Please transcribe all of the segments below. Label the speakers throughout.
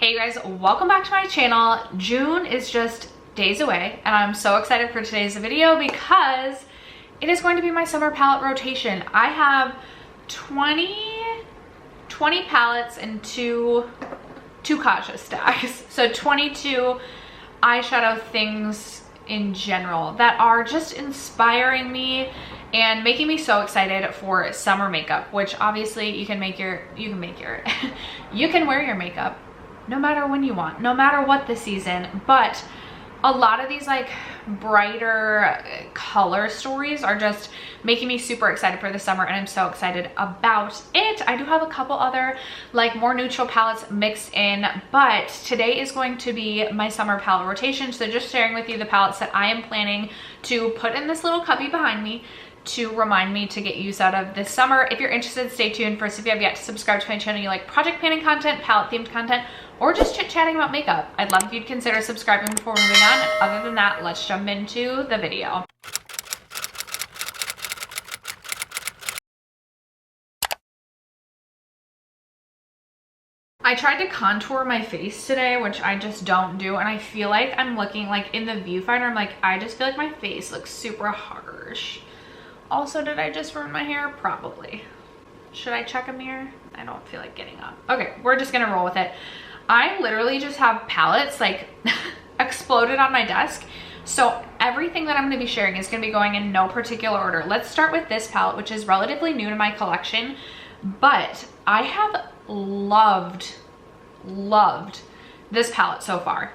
Speaker 1: Hey you guys, welcome back to my channel. June is just days away and I'm so excited for today's video because it is going to be my summer palette rotation. I have 20 palettes and two CashApp stacks. So 22 eyeshadow things in general that are just inspiring me and making me so excited for summer makeup, which obviously you can wear your makeup no matter when you want, no matter what the season. But a lot of these like brighter color stories are just making me super excited for the summer, and I'm so excited about it. I do have a couple other like more neutral palettes mixed in, but today is going to be my summer palette rotation. So just sharing with you the palettes that I am planning to put in this little cubby behind me to remind me to get use out of this summer. If you're interested, stay tuned. First, if you have yet to subscribe to my channel, you like project planning content, palette themed content, or just chit-chatting about makeup, I'd love if you'd consider subscribing before moving on. Other than that, let's jump into the video. I tried to contour my face today, which I just don't do, and I feel like I'm looking like in the viewfinder, I'm like, I just feel like my face looks super harsh. Also, did I just ruin my hair? Probably. Should I check a mirror? I don't feel like getting up. Okay, we're just gonna roll with it. I literally just have palettes like exploded on my desk. So everything that I'm gonna be sharing is gonna be going in no particular order. Let's start with this palette, which is relatively new to my collection, but I have loved this palette so far.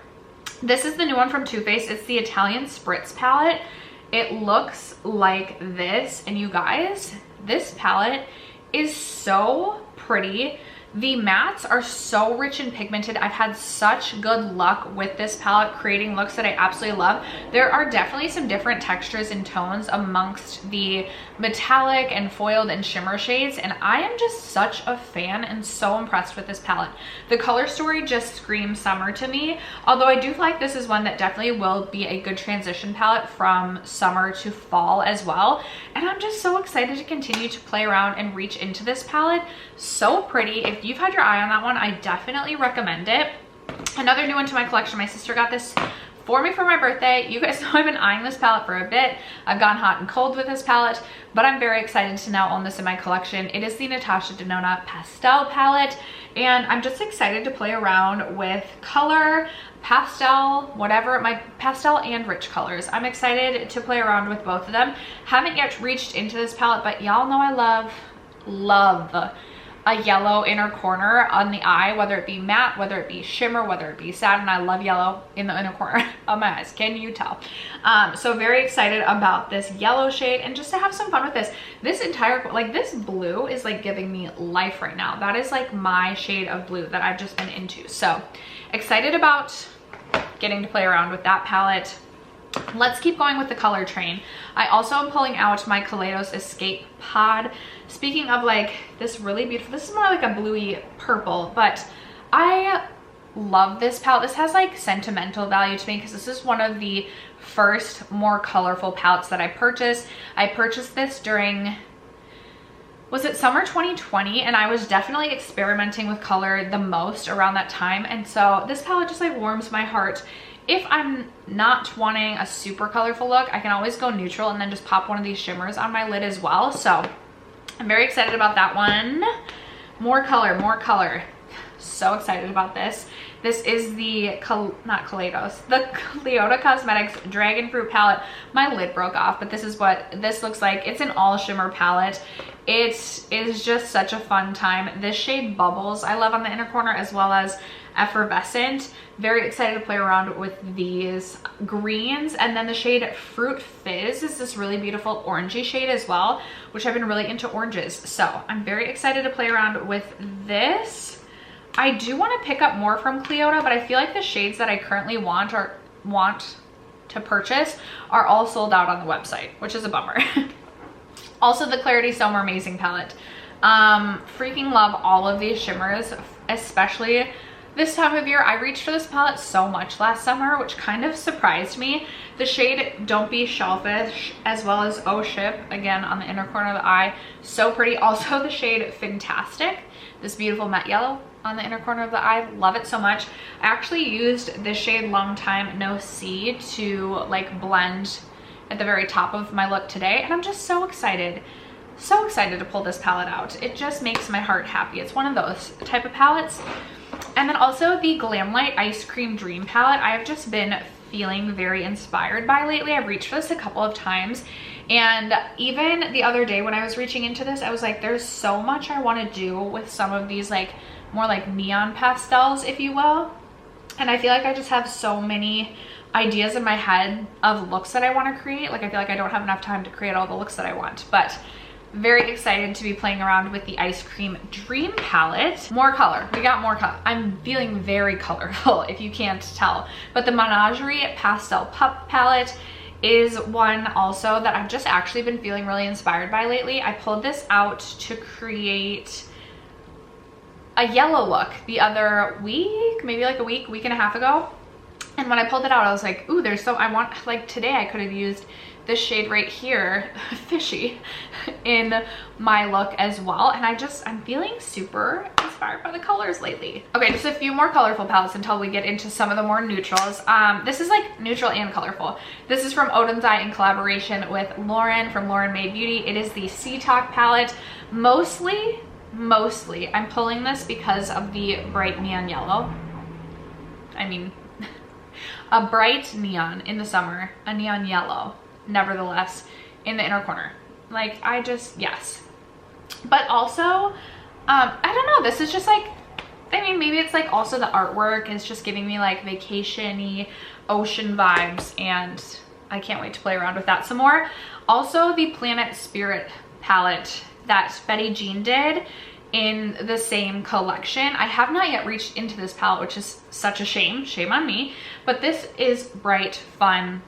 Speaker 1: This is the new one from Too Faced. It's the Italian Spritz palette. It looks like this, and you guys, this palette is so pretty. The mattes are so rich and pigmented. I've had such good luck with this palette creating looks that I absolutely love. There are definitely some different textures and tones amongst the metallic and foiled and shimmer shades, and I am just such a fan and so impressed with this palette. The color story just screams summer to me, although I do feel like this is one that definitely will be a good transition palette from summer to fall as well. And I'm just so excited to continue to play around and reach into this palette. So pretty. If you've had your eye on that one, I definitely recommend it. Another new one to my collection, my sister got this for me for my birthday. You guys know I've been eyeing this palette for a bit. I've gone hot and cold with this palette, but I'm very excited to now own this in my collection. It is the Natasha Denona Pastel palette, and I'm just excited to play around with color, pastel, whatever, my pastel and rich colors. I'm excited to play around with both of them. Haven't yet reached into this palette, but y'all know I love a yellow inner corner on the eye, whether it be matte, whether it be shimmer, whether it be satin. I love yellow in the inner corner of my eyes. Can you tell? So very excited about this yellow shade and just to have some fun with this. This entire, like this blue is like giving me life right now. That is like my shade of blue that I've just been into. So excited about getting to play around with that palette. Let's keep going with the color train. I also am pulling out my Kaleidos Escape Pod. Speaking of like this really beautiful, this is more like a bluey purple, but I love this palette. This has like sentimental value to me because this is one of the first more colorful palettes that I purchased. I purchased this during, was it summer 2020? And I was definitely experimenting with color the most around that time. And so this palette just like warms my heart. If I'm not wanting a super colorful look, I can always go neutral and then just pop one of these shimmers on my lid as well. So I'm very excited about that one. More color, more color. So excited about this. This is the, not Kaleidos, the Cleota Cosmetics Dragon Fruit palette. My lid broke off, but this is what this looks like. It's an all shimmer palette. It is just such a fun time. This shade Bubbles, I love on the inner corner, as well as Effervescent. Very excited to play around with these greens. And then the shade Fruit Fizz is this really beautiful orangey shade as well, which I've been really into oranges. So I'm very excited to play around with this. I do want to pick up more from Cleota, but I feel like the shades that I currently want to purchase are all sold out on the website, which is a bummer. Also the Klarity So Mermaizing palette. Freaking love all of these shimmers, especially this time of year. I reached for this palette so much last summer, which kind of surprised me. The shade Don't Be Shellfish, as well as Oh Ship, again on the inner corner of the eye, so pretty. Also the shade Fantastic, this beautiful matte yellow on the inner corner of the eye. Love it so much. I actually used this shade Long Time No See to like blend at the very top of my look today, and I'm just so excited to pull this palette out. It just makes my heart happy. It's one of those type of palettes. And then also the Glamlight Ice Cream Dream palette, I've just been feeling very inspired by lately. I've reached for this a couple of times, and even the other day when I was reaching into this, I was like, there's so much I want to do with some of these like more like neon pastels, if you will. And I feel like I just have so many ideas in my head of looks that I want to create. Like I feel like I don't have enough time to create all the looks that I want, but very excited to be playing around with the Ice Cream Dream palette. More color, we got more color. I'm feeling very colorful if you can't tell, but the Menagerie Pastel Pup palette is one also that I've just actually been feeling really inspired by lately. I pulled this out to create a yellow look the other week, maybe like a week and a half ago. And when I pulled it out, I was like, ooh, there's so, I want, like today I could have used this shade right here, Fishy, in my look as well. And I'm feeling super inspired by the colors lately. Okay, just a few more colorful palettes until we get into some of the more neutrals. This is like neutral and colorful. This is from Oden's Eye in collaboration with Lauren from Lauren Made Beauty. It is the Sea Talk palette. Mostly, I'm pulling this because of the bright neon yellow. I mean, a bright neon in the summer, a neon yellow, nevertheless, in the inner corner. Like, yes. But also, I don't know, this is just like, I mean, maybe it's like also the artwork is just giving me like vacation-y ocean vibes, and I can't wait to play around with that some more. Also, the Planet Spirit palette that Betty Jean did in the same collection. I have not yet reached into this palette, which is such a shame on me, but this is bright, fun,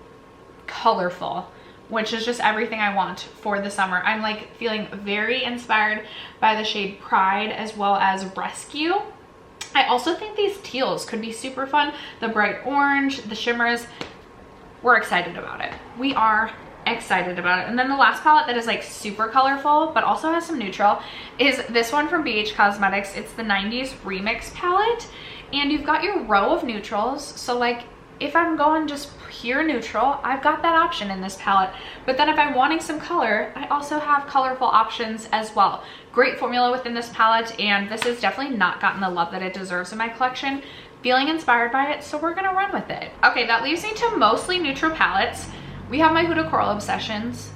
Speaker 1: colorful, which is just everything I want for the summer. I'm like feeling very inspired by the shade Pride as well as Rescue. I also think these teals could be super fun. The bright orange, the shimmers, we're excited about it. We are excited about it. And then the last palette that is like super colorful but also has some neutral is this one from BH Cosmetics. It's the 90s Remix palette, and you've got your row of neutrals. So like if I'm going just pure neutral, I've got that option in this palette. But then if I'm wanting some color, I also have colorful options as well. Great formula within this palette, and this has definitely not gotten the love that it deserves in my collection. Feeling inspired by it, so we're gonna run with it. Okay, that leaves me to mostly neutral palettes. We have my Huda Coral Obsessions.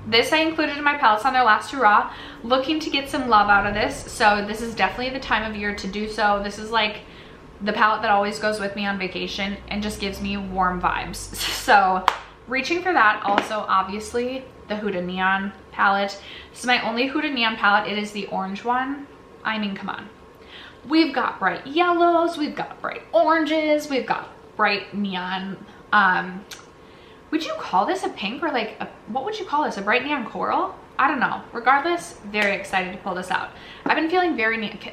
Speaker 1: This I included in my palettes on their last hurrah. Looking to get some love out of this, so this is definitely the time of year to do so. This is like the palette that always goes with me on vacation and just gives me warm vibes. So reaching for that. Also, obviously, the Huda Neon palette. This is my only Huda Neon palette. It is the orange one. I mean, come on. We've got bright yellows, we've got bright oranges, we've got bright neon, would you call this a pink or like what would you call this, a bright neon coral? I don't know. Regardless, very excited to pull this out. I've been feeling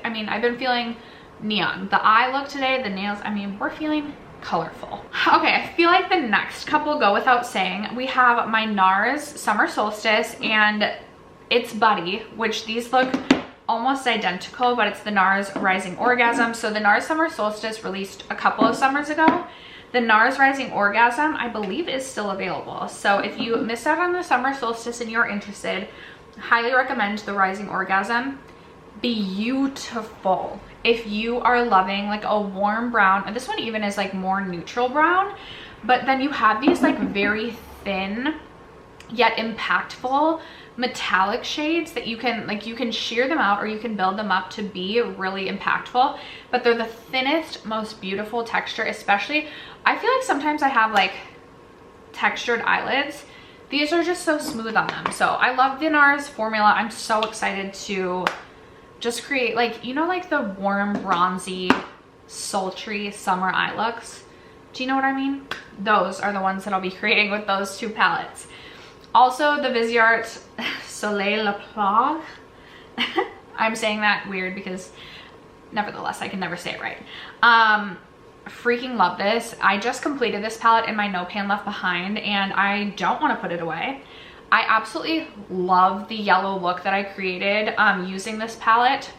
Speaker 1: I've been feeling neon. The eye look today, the nails, I mean, we're feeling colorful. Okay, I feel like the next couple go without saying. We have my NARS Summer Solstice and its buddy, which these look almost identical, but it's the NARS Rising Orgasm. So the NARS Summer Solstice released a couple of summers ago. The NARS Rising Orgasm, I believe, is still available. So if you missed out on the Summer Solstice and you're interested, highly recommend the Rising Orgasm. Beautiful. If you are loving like a warm brown, and this one even is like more neutral brown, but then you have these like very thin yet impactful metallic shades that you can sheer them out or you can build them up to be really impactful, but they're the thinnest, most beautiful texture. Especially, I feel like sometimes I have like textured eyelids. These are just so smooth on them. So I love the NARS formula. I'm so excited to just create like, you know, like the warm, bronzy, sultry summer eye looks. Do you know what I mean? Those are the ones that I'll be creating with those two palettes. Also, the Viseart Soleil La Plage. I'm saying that weird because nevertheless, I can never say it right. Freaking love this. I just completed this palette in my No Pan Left Behind and I don't want to put it away. I absolutely love the yellow look that I created using this palette.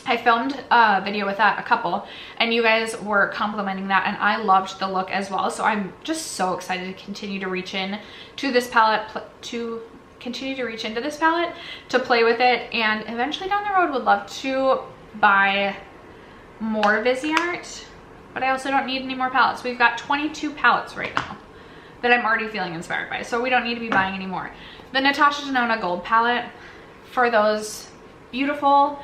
Speaker 1: I filmed a video with that, a couple, and you guys were complimenting that, and I loved the look as well. So I'm just so excited to continue to reach in to this palette, to play with it, and eventually down the road would love to buy more Viseart, but I also don't need any more palettes. We've got 22 palettes right now that I'm already feeling inspired by, so we don't need to be buying any more. The Natasha Denona Gold palette for those beautiful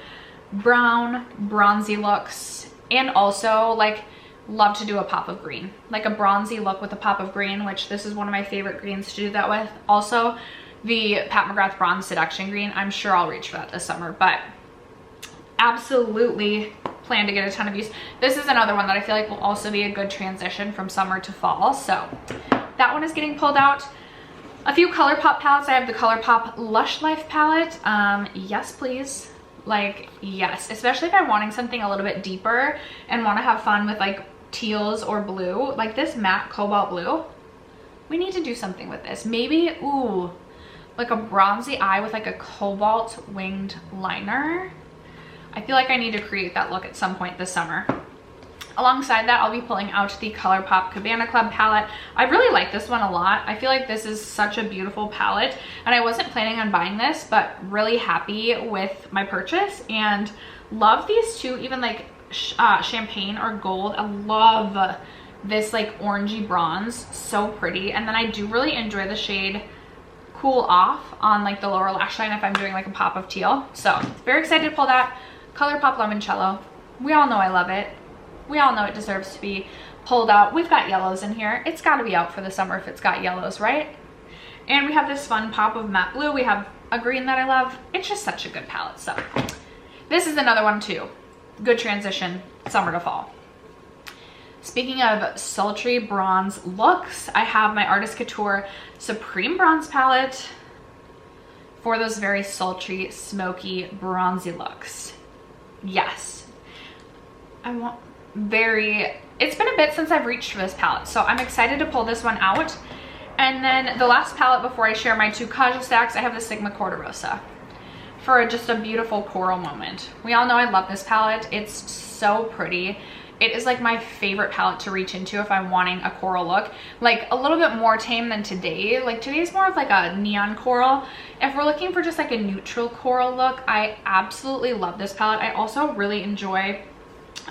Speaker 1: brown bronzy looks, and also like love to do a pop of green, like a bronzy look with a pop of green, which this is one of my favorite greens to do that with. Also the Pat McGrath Bronze Seduction Green, I'm sure I'll reach for that this summer, but absolutely plan to get a ton of use. This is another one that I feel like will also be a good transition from summer to fall, so that one is getting pulled out. A few ColourPop palettes. I have the ColourPop Lush Life palette. Yes please. Like, yes, especially if I'm wanting something a little bit deeper and want to have fun with like teals or blue, like this matte cobalt blue. We need to do something with this. Maybe, ooh, like a bronzy eye with like a cobalt winged liner. I feel like I need to create that look at some point this summer. Alongside that, I'll be pulling out the ColourPop Cabana Club palette. I really like this one a lot. I feel like this is such a beautiful palette, and I wasn't planning on buying this, but really happy with my purchase and love these two, even like champagne or gold. I love this like orangey bronze, so pretty. And then I do really enjoy the shade Cool Off on like the lower lash line if I'm doing like a pop of teal. So very excited to pull that. ColourPop Limoncello. We all know I love it. We all know it deserves to be pulled out. We've got yellows in here. It's got to be out for the summer if it's got yellows, right? And we have this fun pop of matte blue. We have a green that I love. It's just such a good palette. So this is another one too. Good transition, summer to fall. Speaking of sultry bronze looks, I have my Artist Couture Supreme Bronze palette for those very sultry, smoky, bronzy looks. Yes. It's been a bit since I've reached for this palette, so I'm excited to pull this one out. And then the last palette before I share my two Kaja stacks, I have the Sigma Corderosa for just a beautiful coral moment. We all know I love this palette. It's so pretty. It is like my favorite palette to reach into if I'm wanting a coral look, like a little bit more tame than today. Like today's more of like a neon coral. If we're looking for just like a neutral coral look, I absolutely love this palette. I also really enjoy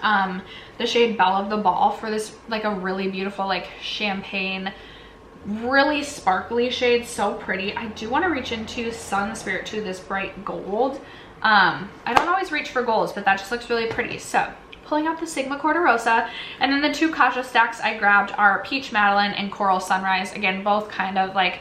Speaker 1: the shade Belle of the Ball for this like a really beautiful like champagne, really sparkly shade. So pretty. I do want to reach into Sun Spirit to this bright gold. I don't always reach for golds, but that just looks really pretty. So pulling out the Sigma Corderosa, and then the two Kaja stacks I grabbed are Peach Madeline and Coral Sunrise. Again, both kind of like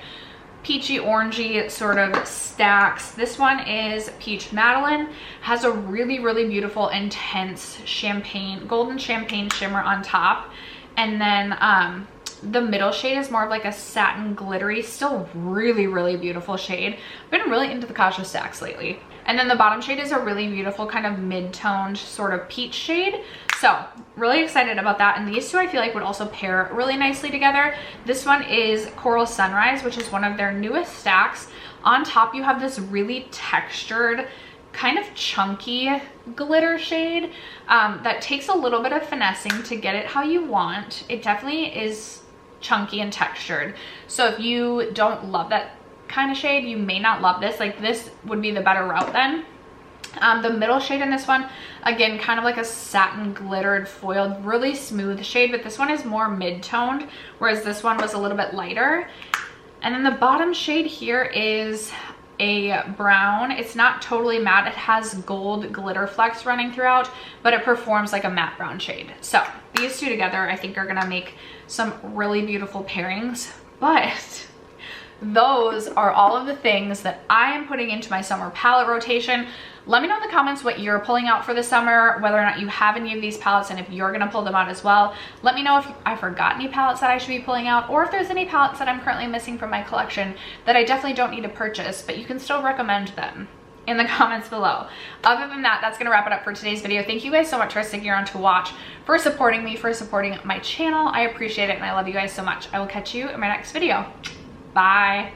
Speaker 1: peachy orangey sort of stacks. This one is Peach Madeline, has a really, really beautiful intense champagne, golden champagne shimmer on top. And then the middle shade is more of like a satin glittery, still really, really beautiful shade. I've been really into the Kaja stacks lately. And then the bottom shade is a really beautiful kind of mid-toned sort of peach shade. So really excited about that. And these two I feel like would also pair really nicely together. This one is Coral Sunrise, which is one of their newest stacks. On top you have this really textured, kind of chunky glitter shade that takes a little bit of finessing to get it how you want. It definitely is chunky and textured. So if you don't love that kind of shade, you may not love this. Like this would be the better route then. The middle shade in this one, again, kind of like a satin glittered foiled, really smooth shade, but this one is more mid-toned, whereas this one was a little bit lighter. And then the bottom shade here is a brown. It's not totally matte. It has gold glitter flecks running throughout, but it performs like a matte brown shade. So these two together I think are gonna make some really beautiful pairings. But those are all of the things that I am putting into my summer palette rotation. Let me know in the comments what you're pulling out for the summer, whether or not you have any of these palettes, and if you're gonna pull them out as well. Let me know if I forgot any palettes that I should be pulling out, or if there's any palettes that I'm currently missing from my collection that I definitely don't need to purchase, but you can still recommend them in the comments below. Other than that, that's gonna wrap it up for today's video. Thank you guys so much for sticking around to watch, for supporting me, for supporting my channel. I appreciate it, and I love you guys so much. I will catch you in my next video. Bye.